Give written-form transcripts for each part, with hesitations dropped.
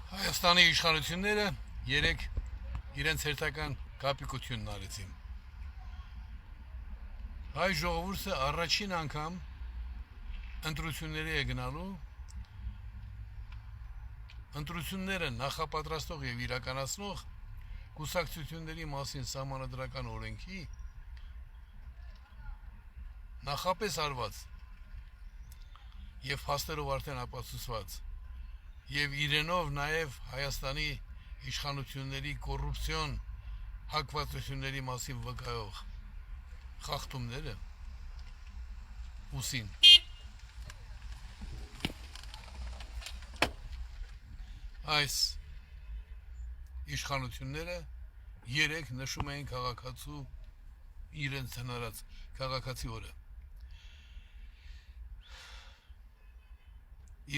Հայաստանի իշխանությունները երեք իրենց հերթական կապիկությունն արեցին։ Հայ ժողովուրդը առաջին անգամ ընտրությունների է գնալու, ընտրությունները նախապատրաստող եւ իրականացնող կուսակցությունների մասին սահմանադրական օրենքի նախապես արված եւ փաստերով արդեն ապացուցված եւ իրենով նաեւ Հայաստանի իշխանությունների կոռուպցիոն հակվածությունների մասին վկայող խախտումները ուսին այս իշխանությունները երեք նշում էին քաղաքացու իրենց հնարած քաղաքացի օրը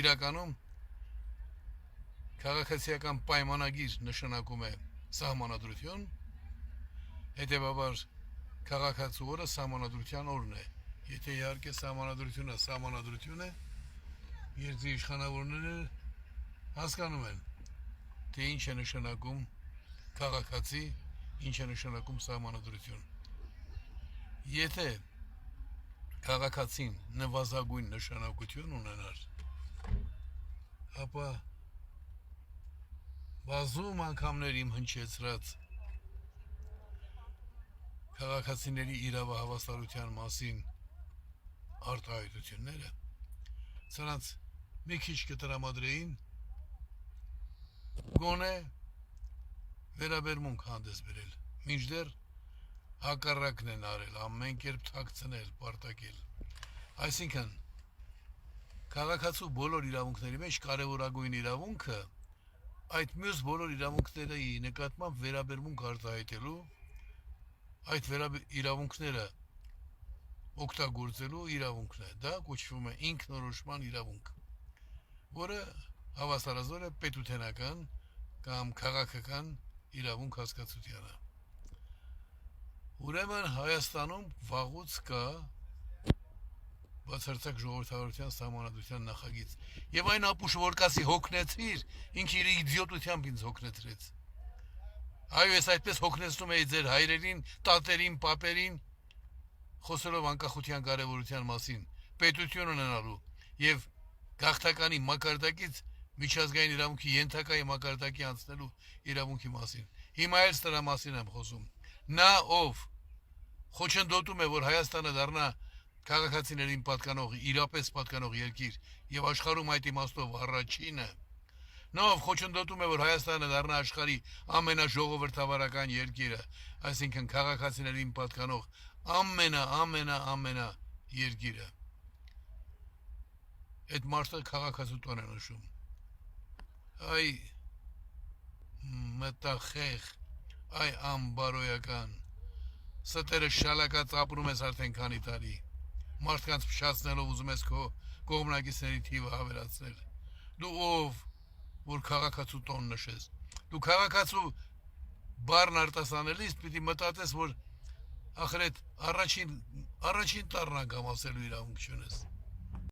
իրականում քաղաքացիական պայմանագիր նշանակում է սահմանադրություն, հետևաբար քաղաքացու օրը սահմանադրության օրն է, եթե իհարկե սահմանադրություն է, երկրի իշխանավորները հասկանում են, թե ինչ է նշանակում քաղաքացի, ինչ է նշանակում սահմանադրություն։ Եթե քաղաքացին նվազագույն նշանակություն ունենար, ապա բազում անգամներ իմ հնչեցրած քաղաքացիների իրավահավասարության մասին արտահայտությունները սրանց մի քիչ կտրամադրեին գոնե վերաբերմունք հանդես բերել, մինչդեռ հակառակն են արել, ամեն կերպ թաքցնել, պարտակել։ Այսինքն քաղաքացու բոլոր իրավունքների մեջ կարևորագույն իրավունքը այդ մյուս բոլոր իրավունքների նկատմամբ վերաբերմունք արտահայտելու, այդ իրավունքները օգտագործելու իրավունքն է, դա կոչվում է ինքնորոշման իրավունք, որը հավասարազոր է պետութենական կամ քաղաքական իրավունք հասկացությանը։ Ուրեմն Հայաստանում վաղուց կա բացարձակ ժողովրդավարության սահմանադրության նախագիծ եւ այն ապուշը որ կասի հոգնեցիր ինքը իր իդիոտությամբ ինձ հոգնեցրեց այո ես այդպես հոգնեցնում էի ձեր հայրերին տատերին պապերին խոսելով անկախության կարեւորության մասին պետություն ունենալու եւ գաղթականի մակարդակից միջազգային իրավունքի ենթակայի մակարդակի անցնելու իրավունքի մասին հիմա էլ դրա մասին եմ խոսում նա ով խոչընդոտում է որ Հայաստանը դառնա քաղաքացիներին պատկանող, իրապես պատկանող երկիր եւ աշխարհում այդ իմաստով առաջինը։ Նով խոչընդոտում է որ Հայաստանը դառնա աշխարհի ամենաժողովրդավարական երկիրը, այսինքն քաղաքացիներին պատկանող ամենա երկիրը։ Այդ մարդը քաղաքացու տոն է նշում։ Այ մտախեղ, այ ամբարոյական, ստերը շալակած ապրում ես արդեն քանի տարի։ Մարդկանց փշացնելով ուզում ես քո կողմնակիցների թիվը հավելացնել։ Դու ով որ քաղաքացու տոն նշես։ Դու քաղաքացու բառն արտասանելիս պիտի մտածես որ ախր այդ առաջին տառնակ ասելու իրավունք չունես։